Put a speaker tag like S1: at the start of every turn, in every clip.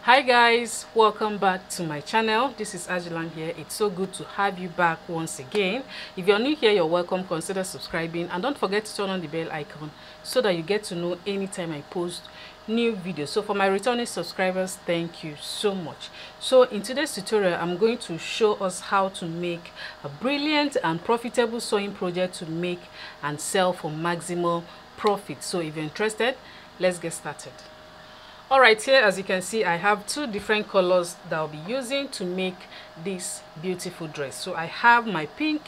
S1: Hi guys, welcome back to my channel. This is Ajilan here. It's so good to have you back once again. If you're new here, you're welcome. Consider subscribing and don't forget to turn on the bell icon so that you get to know anytime I post new videos. So for my returning subscribers, thank you so much. So in today's tutorial, I'm going to show us how to make a brilliant and profitable sewing project to make and sell for maximum profit. So if you're interested, let's get started. Alright, here as you can see, I have two different colors that I'll be using to make this beautiful dress. So I have my pink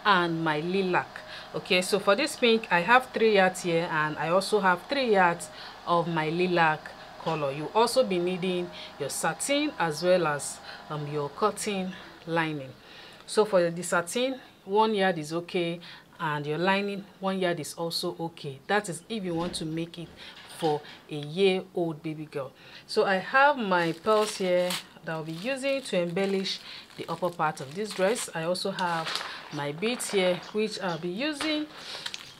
S1: and my lilac. Okay, so for this pink, I have 3 yards here and I also have 3 yards of my lilac color. You'll also be needing your satin as well as your cotton lining. So for the satin, 1 yard is okay, and your lining 1 yard is also okay. That is if you want to make it for a year-old baby girl. So I have my pearls here that I'll be using to embellish the upper part of this dress. I also have my beads here which I'll be using.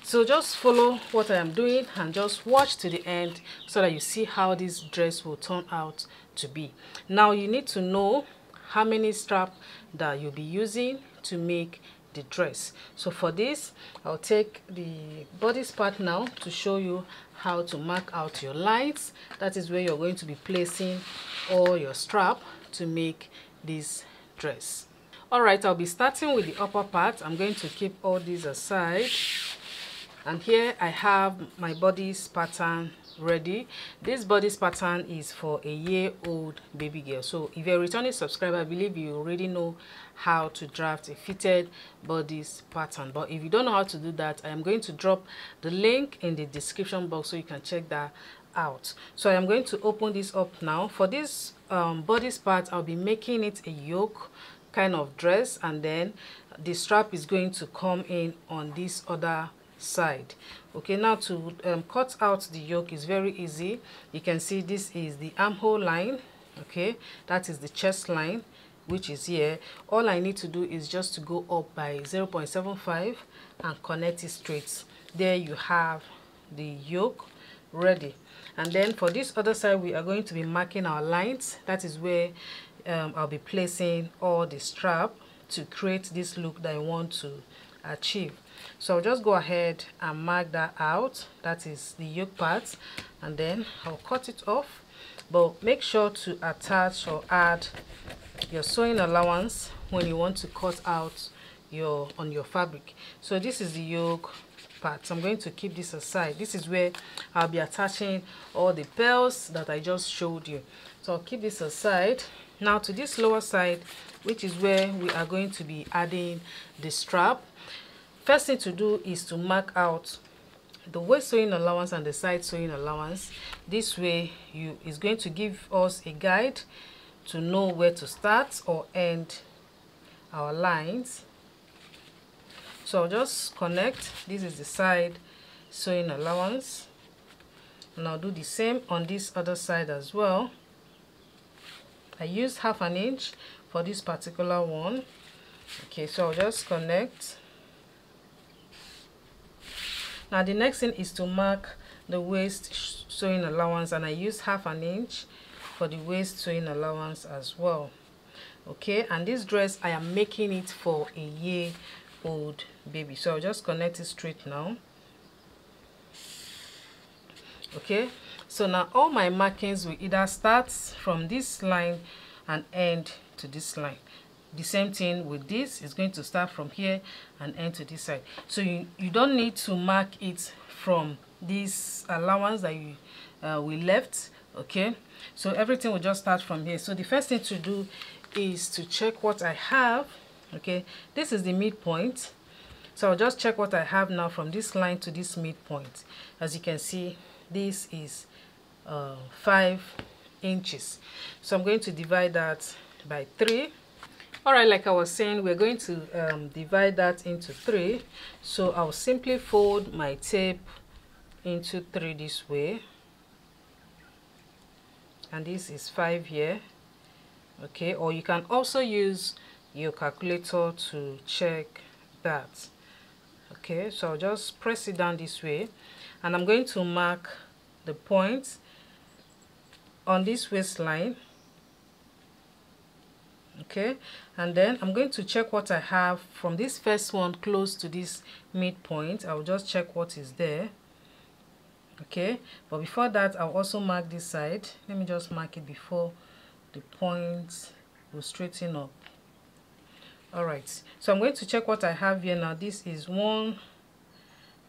S1: So just follow what I am doing and just watch to the end so that you see how this dress will turn out to be. Now you need to know how many straps that you'll be using to make the dress. So for this, I'll take the bodice part now to show you how to mark out your lines. That is where you're going to be placing all your strap to make this dress. Alright, I'll be starting with the upper part. I'm going to keep all these aside. And here I have my bodice pattern ready. This bodice pattern is for a year-old baby girl. So if you're a returning subscriber, I believe you already know how to draft a fitted bodice pattern. But if you don't know how to do that, I am going to drop the link in the description box so you can check that out. So I am going to open this up now. For this bodice part, I'll be making it a yoke kind of dress, and then the strap is going to come in on this other side. Okay, now to cut out the yoke is very easy. You can see this is the armhole line. Okay, that is the chest line, which is here. All I need to do is just to go up by 0.75 and connect it straight. There you have the yoke ready. And then for this other side, we are going to be marking our lines. That is where I'll be placing all the strap to create this look that I want to achieve. So I'll just go ahead and mark that out. That is the yoke part, and then I'll cut it off. But make sure to attach or add your sewing allowance when you want to cut out on your fabric. So this is the yoke part. I'm going to keep this aside. This is where I'll be attaching all the pearls that I just showed you. So I'll keep this aside. Now to this lower side, which is where we are going to be adding the strap. First thing to do is to mark out the waist sewing allowance and the side sewing allowance. This way is going to give us a guide to know where to start or end our lines. So I'll just connect. This is the side sewing allowance, and I'll do the same on this other side as well. I used 1/2 inch for this particular one. Okay, so I'll just connect. Now the next thing is to mark the waist sewing allowance, and I use 1/2 inch for the waist sewing allowance as well. Okay, and this dress I am making it for a year-old baby, so I'll just connect it straight now. Okay, so now all my markings will either start from this line and end to this line. The same thing with this, is going to start from here and end to this side. So you don't need to mark it from this allowance that we left. Okay, so everything will just start from here. So the first thing to do is to check what I have. Okay, this is the midpoint. So I'll just check what I have now from this line to this midpoint. As you can see, this is 5 inches. So I'm going to divide that by 3. Alright, like I was saying, we're going to divide that into 3. So I'll simply fold my tape into 3 this way. And this is 5 here. Okay, or you can also use your calculator to check that. Okay, so I'll just press it down this way. And I'm going to mark the point on this waistline Okay, and then I'm going to check what I have from this first one close to this midpoint. I'll just check what is there. Okay, but before that, I'll also mark this side. Let me just mark it before the points will straighten up. All right, so I'm going to check what I have here now. This is 1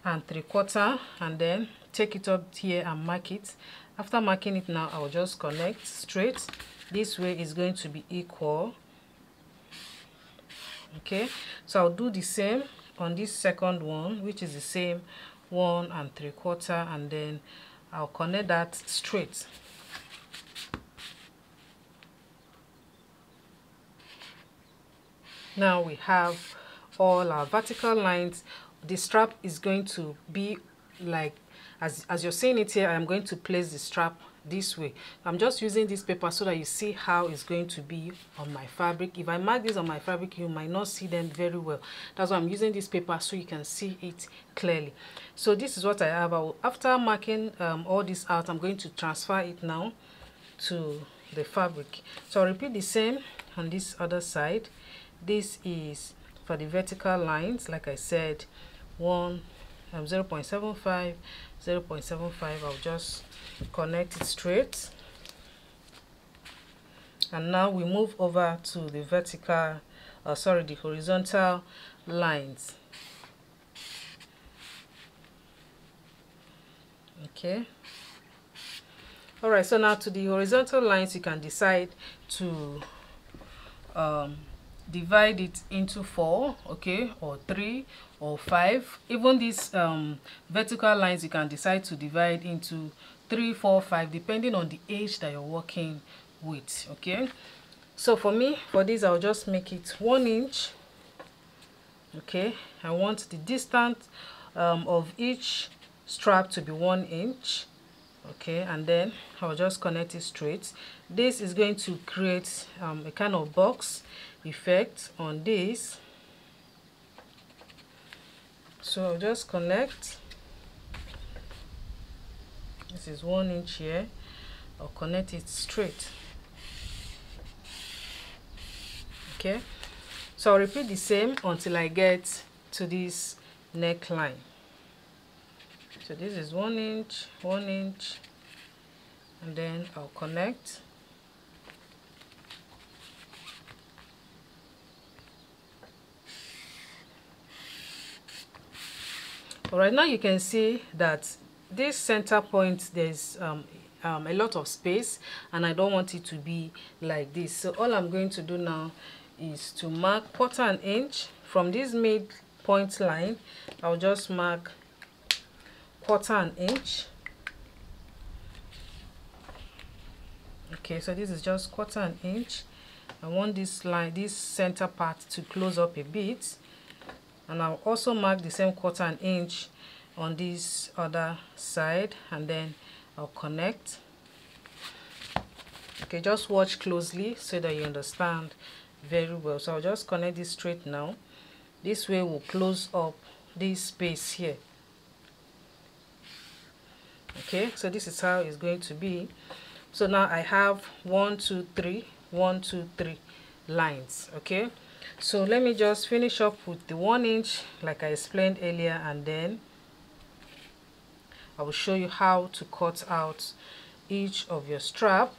S1: 3/4, and then take it up here and mark it. After marking it now, I'll just connect straight. This way is going to be equal. Okay, so I'll do the same on this second one, which is the same 1 3/4, and then I'll connect that straight. Now we have all our vertical lines. The strap is going to be like, as you're seeing it here, I'm going to place the strap this way. I'm just using this paper so that you see how it's going to be on my fabric. If I mark this on my fabric, you might not see them very well. That's why I'm using this paper so you can see it clearly. So this is what I have. After marking all this out, I'm going to transfer it now to the fabric. So I'll repeat the same on this other side. This is for the vertical lines, like I said, 0.75, 0.75. I'll just connect it straight, and now we move over to the vertical, the horizontal lines. Okay. All right. So now to the horizontal lines, you can decide to divide it into 4, okay, or 3 or 5. Even these vertical lines, you can decide to divide into 3, 4, 5, depending on the age that you're working with. Okay, so for me, for this, I'll just make it 1 inch. Okay, I want the distance of each strap to be 1 inch. Okay, and then I'll just connect it straight. This is going to create a kind of box effect on this. So I'll just connect. This is 1 inch here. I'll connect it straight. Okay, so I'll repeat the same until I get to this neckline. So this is 1 inch, 1 inch, and then I'll connect. All right, now you can see that this center point, there's a lot of space, and I don't want it to be like this. So all I'm going to do now is to mark 1/4 inch from this midpoint line. I'll just mark 1/4 inch. Okay, so this is just 1/4 inch. I want this line, this center part, to close up a bit, and I'll also mark the same 1/4 inch on this other side, and then I'll connect. Okay, just watch closely so that you understand very well. So I'll just connect this straight now. This way will close up this space here. Okay, so this is how it's going to be. So now I have 1 2 3 1 2 3 lines. Okay, so let me just finish up with the 1 inch like I explained earlier, and then I will show you how to cut out each of your strap.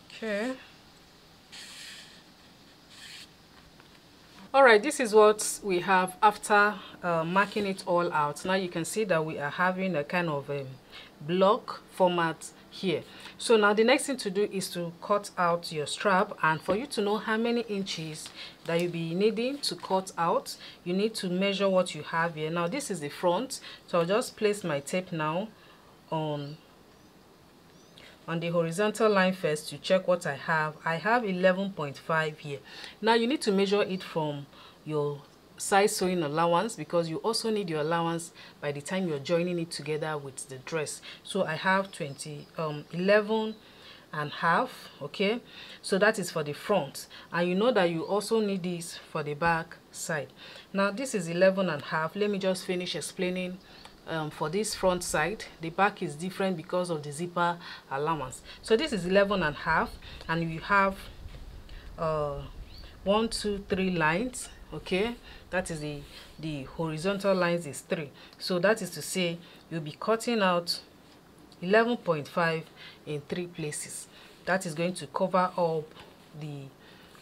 S1: Okay. All right, this is what we have after marking it all out. Now you can see that we are having a kind of a block format here. So now the next thing to do is to cut out your strap, and for you to know how many inches that you'll be needing to cut out, you need to measure what you have here. Now this is the front, so I'll just place my tape now on the horizontal line first to check what I have. I have 11.5 here. Now you need to measure it from your size sewing allowance, because you also need your allowance by the time you're joining it together with the dress. So I have 11 and half. Okay, so that is for the front, and you know that you also need this for the back side. Now this is 11 and half. Let me just finish explaining for this front side. The back is different because of the zipper allowance. So this is 11.5, and you have 1, 2, 3 lines. Okay, that is the horizontal lines is 3. So that is to say you'll be cutting out 11.5 in 3 places. That is going to cover up the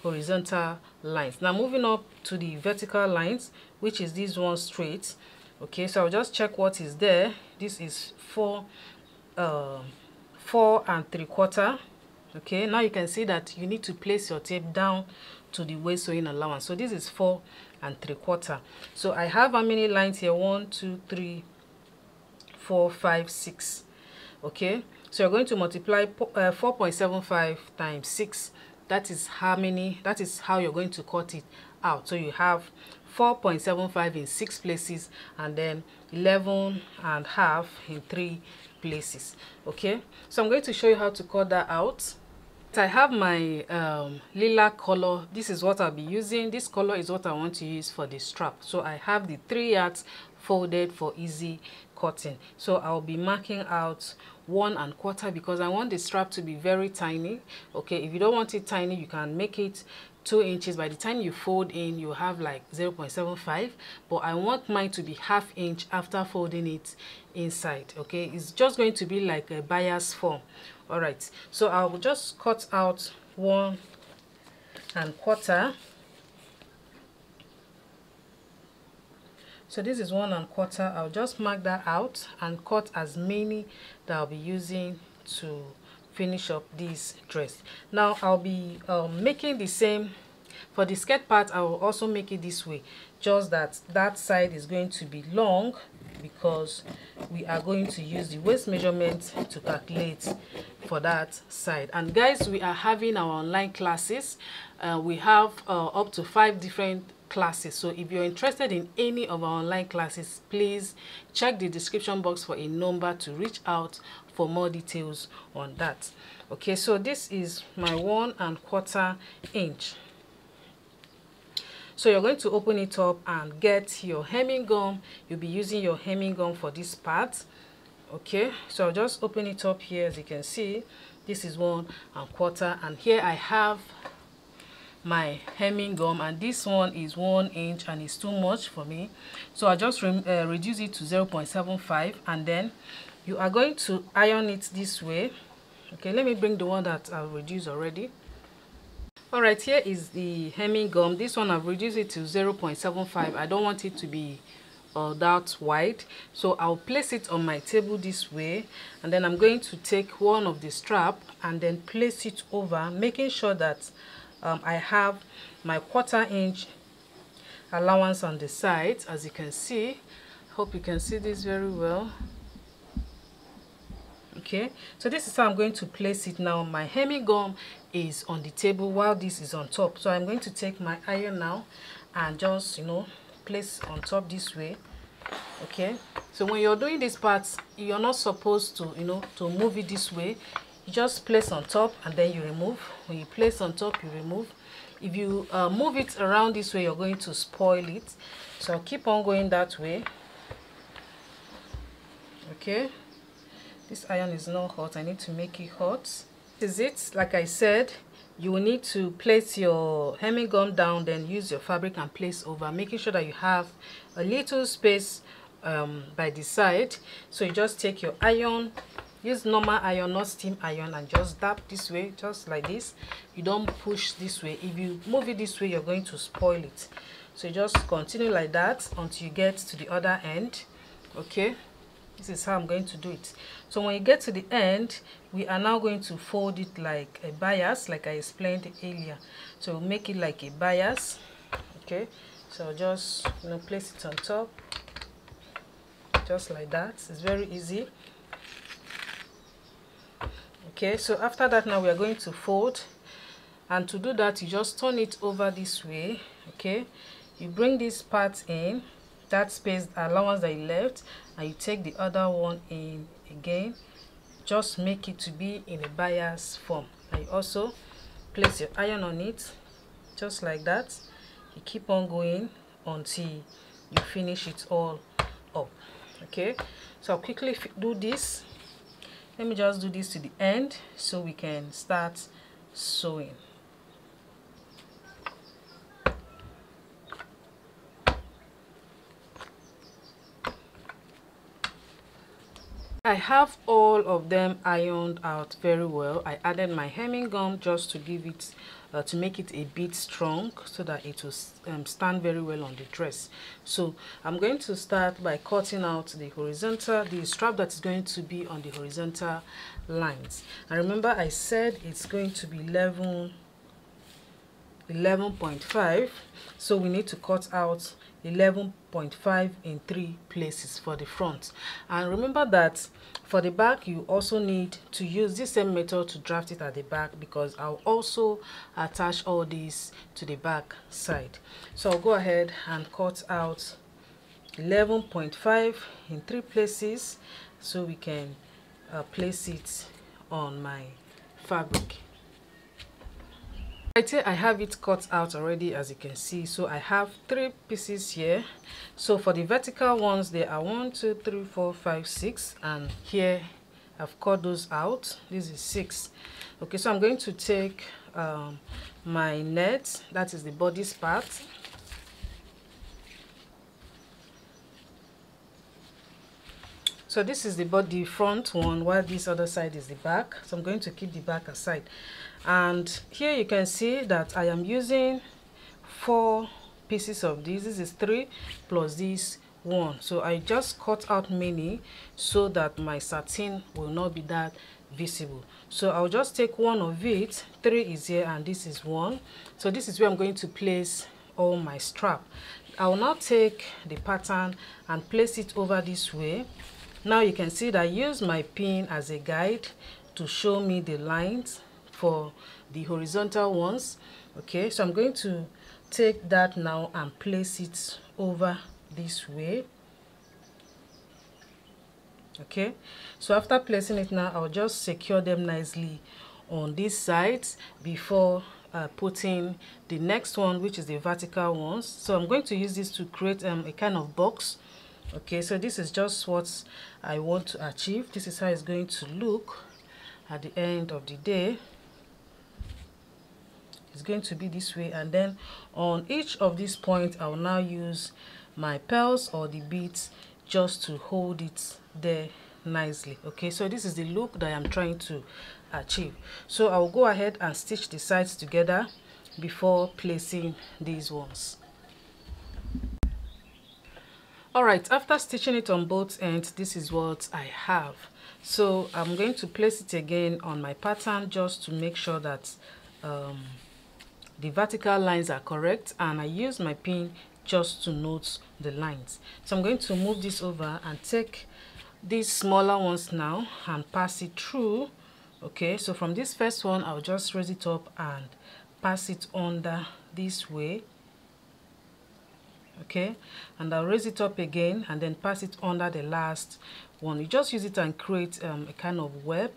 S1: horizontal lines. Now moving up to the vertical lines, which is this one straight. Okay, so I'll just check what is there. This is 4 3/4. Okay, now you can see that you need to place your tape down to the waist sewing allowance. So this is 4 3/4. So I have how many lines here? 1, 2, 3, 4, 5, 6. Okay, so you're going to multiply 4.75 times 6. That is how many, that is how you're going to cut it out. So you have 4.75 in 6 places, and then 11.5 in 3 places. Okay, so I'm going to show you how to cut that out. I have my lilac color. This is what I'll be using. This color is what I want to use for the strap. So I have the 3 yards folded for easy cutting. So I'll be marking out 1 1/4 because I want the strap to be very tiny. Okay, if you don't want it tiny, you can make it 2 inches. By the time you fold in, you have like 0.75, but I want mine to be 1/2 inch after folding it inside. Okay, it's just going to be like a bias form. All right, so I will just cut out 1 1/4. So this is 1 1/4. I'll just mark that out and cut as many that I'll be using to finish up this dress. Now I'll be making the same for the skirt part. I will also make it this way, just that that side is going to be long because we are going to use the waist measurement to calculate for that side. And guys, we are having our online classes. We have up to 5 different classes. So if you're interested in any of our online classes, please check the description box for a number to reach out for more details on that. Okay, so this is my 1 1/4 inch. So you're going to open it up and get your hemming gum. You'll be using your hemming gum for this part. Okay, so I'll just open it up here. As you can see, this is 1 1/4, and here I have my hemming gum, and this one is 1 inch and it's too much for me, so I just reduce it to 0.75, and then you are going to iron it this way. Okay, let me bring the one that I've reduced already. All right, here is the hemming gum. This one I've reduced it to 0.75. I don't want it to be that wide, so I'll place it on my table this way, and then I'm going to take one of the strap and then place it over, making sure that I have my 1/4 inch allowance on the side. As you can see, hope you can see this very well. Okay, so this is how I'm going to place it now. My hemming gum is on the table while this is on top, so I'm going to take my iron now and just, you know, place on top this way. Okay, so when you're doing this part, you're not supposed to, you know, to move it this way. You just place on top and then you remove. When you place on top, you remove. If you move it around this way, you're going to spoil it. So I'll keep on going that way. Okay, this iron is not hot. I need to make it hot. This is it. Like I said, you will need to place your hemming gum down, then use your fabric and place over, making sure that you have a little space by the side. So you just take your iron, use normal iron, not steam iron, and just dab this way, just like this. You don't push this way. If you move it this way, you're going to spoil it. So you just continue like that until you get to the other end. Okay, this is how I'm going to do it. So when you get to the end, we are now going to fold it like a bias, like I explained earlier. So we'll make it like a bias. Okay, so just, you know, place it on top, just like that. It's very easy. Okay, so after that, now we are going to fold, and to do that, you just turn it over this way. Okay, you bring this part in, that space allowance that you left, and you take the other one in again. Just make it to be in a bias form, and you also place your iron on it, just like that. You keep on going until you finish it all up. Okay, so I'll quickly do this. Let me just do this to the end so we can start sewing. I have all of them ironed out very well. I added my hemming gum just to give it to make it a bit strong so that it will stand very well on the dress. So I'm going to start by cutting out the strap that is going to be on the horizontal lines. And remember, I said it's going to be 11.5, so we need to cut out 11.5 in 3 places for the front. And remember that for the back you also need to use this same method to draft it at the back, because I'll also attach all these to the back side. So I'll go ahead and cut out 11.5 in 3 places so we can place it on my fabric. I have it cut out already, as you can see. So I have 3 pieces here. So for the vertical ones, there are 1, 2, 3, 4, 5, 6, and here I've cut those out. This is 6. Okay, so I'm going to take my net, that is the bodice part. So this is the front one, while this other side is the back. So I'm going to keep the back aside. And here you can see that I am using 4 pieces of this. This is 3 plus this 1. So I just cut out many so that my satin will not be that visible. So I'll just take one of it. 3 is here and this is 1. So this is where I'm going to place all my strap. I will now take the pattern and place it over this way. Now you can see that I use my pin as a guide to show me the lines for the horizontal ones. Okay, so I'm going to take that now and place it over this way. Okay, so after placing it now, I'll just secure them nicely on these sides before putting the next one, which is the vertical ones. So I'm going to use this to create a kind of box. Okay, so this is just what I want to achieve. This is how it's going to look at the end of the day. It's going to be this way, and then on each of these points I will now use my pearls or the beads just to hold it there nicely. Okay, so this is the look that I'm trying to achieve. So I will go ahead and stitch the sides together before placing these ones. Alright, after stitching it on both ends, this is what I have. So I'm going to place it again on my pattern just to make sure that the vertical lines are correct, and I use my pin just to note the lines. So I'm going to move this over and take these smaller ones now and pass it through. Okay, so from this first one I'll just raise it up and pass it under this way. Okay, and I'll raise it up again and then pass it under the last one. You just use it and create a kind of web.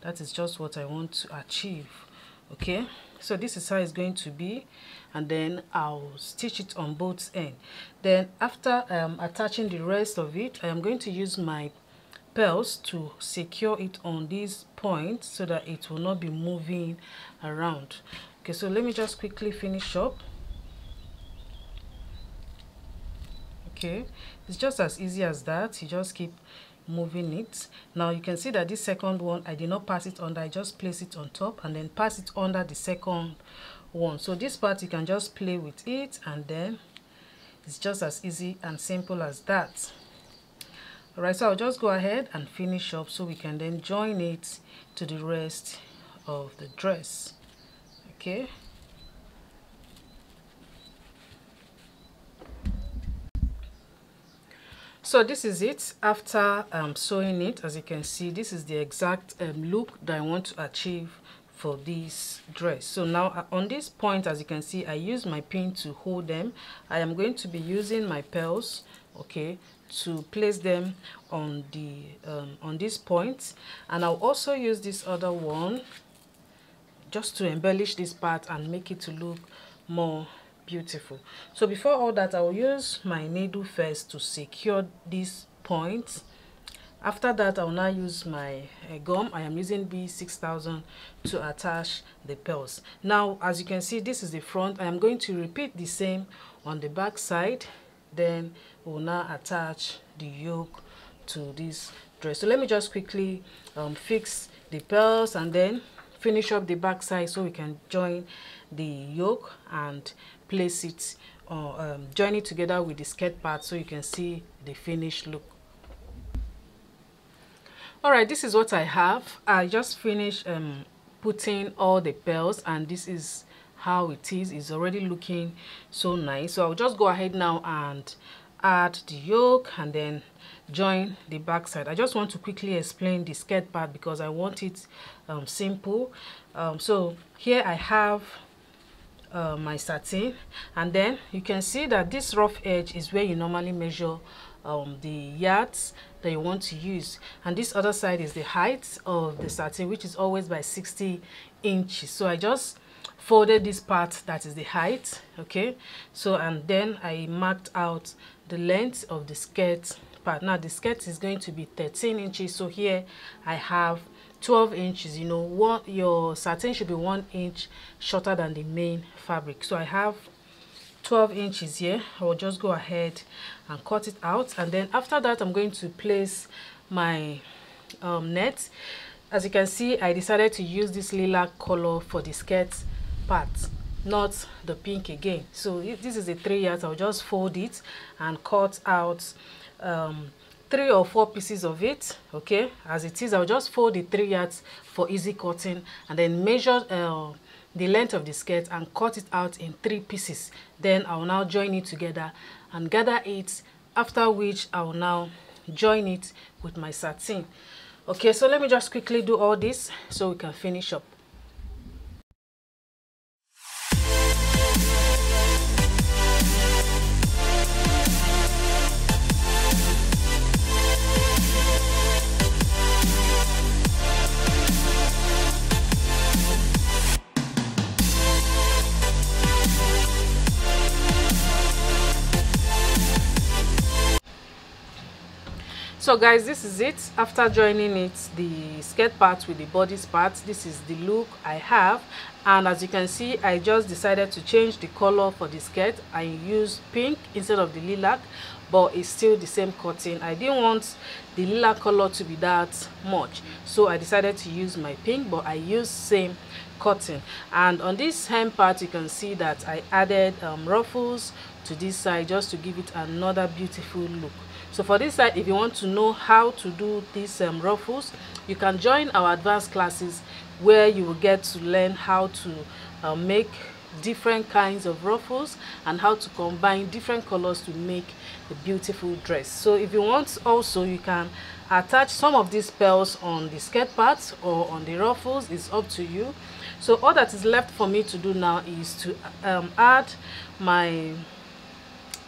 S1: That is just what I want to achieve. Okay, so this is how it's going to be, and then I'll stitch it on both ends. Then after attaching the rest of it, I am going to use my pearls to secure it on these points so that it will not be moving around. Okay, so let me just quickly finish up. Okay, it's just as easy as that. You just keep moving it. Now you can see that this second one, I did not pass it under. I just place it on top and then pass it under the second one. So this part you can just play with it, and then it's just as easy and simple as that. Alright, so I'll just go ahead and finish up so we can then join it to the rest of the dress. Okay. So this is it after sewing it. As you can see, this is the exact look that I want to achieve for this dress. So now on this point, as you can see, I use my pin to hold them. I am going to be using my pearls, okay, to place them on this point, and I'll also use this other one just to embellish this part and make it to look more beautiful. So before all that, I will use my needle first to secure this point. After that, I will now use my gum. I am using B6000 to attach the pearls. Now, as you can see, this is the front. I am going to repeat the same on the back side. Then we'll now attach the yoke to this dress. So let me just quickly fix the pearls and then finish up the back side so we can join the yoke and place it or join it together with the skirt part so you can see the finished look. All right, this is what I have. I just finished putting all the pearls, and this is how it is. It's already looking so nice. So I'll just go ahead now and add the yoke and then join the back side. I just want to quickly explain the skirt part because I want it simple. So here I have my satin, and then you can see that this rough edge is where you normally measure the yards that you want to use, and this other side is the height of the satin, which is always by 60 inches. So I just folded this part, that is the height, okay. So and then I marked out the length of the skirt part. Now the skirt is going to be 13 inches, so here I have 12 inches. You know, your satin should be 1 inch shorter than the main fabric, so I have 12 inches here. I will just go ahead and cut it out, and then after that I'm going to place my net. As you can see, I decided to use this lilac color for the skirt part, not the pink again. So if this is a 3 yards, I'll just fold it and cut out 3 or 4 pieces of it, okay. As it is, I'll just fold the 3 yards for easy cutting and then measure the length of the skirt and cut it out in 3 pieces. Then I will now join it together and gather it, after which I will now join it with my satin. Okay, so let me just quickly do all this so we can finish up. So guys, this is it. After joining it, the skirt part with the bodice part, this is the look I have. And as you can see, I just decided to change the color for the skirt. I used pink instead of the lilac, but it's still the same cotton. I didn't want the lilac color to be that much, so I decided to use my pink, but I used same cotton. And on this hem part, you can see that I added ruffles to this side just to give it another beautiful look. So for this side, if you want to know how to do these ruffles, you can join our advanced classes where you will get to learn how to make different kinds of ruffles and how to combine different colors to make a beautiful dress. So if you want also, you can attach some of these pearls on the skirt parts or on the ruffles. It's up to you. So all that is left for me to do now is to add my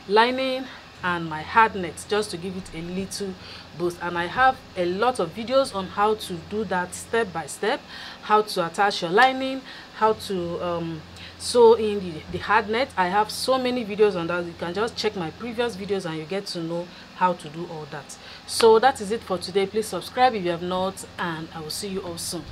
S1: lining and my hard net, just to give it a little boost. And I have a lot of videos on how to do that step by step, how to attach your lining, how to sew in the hard net. I have so many videos on that. You can just check my previous videos and you get to know how to do all that. So that is it for today. Please subscribe if you have not, and I will see you all soon.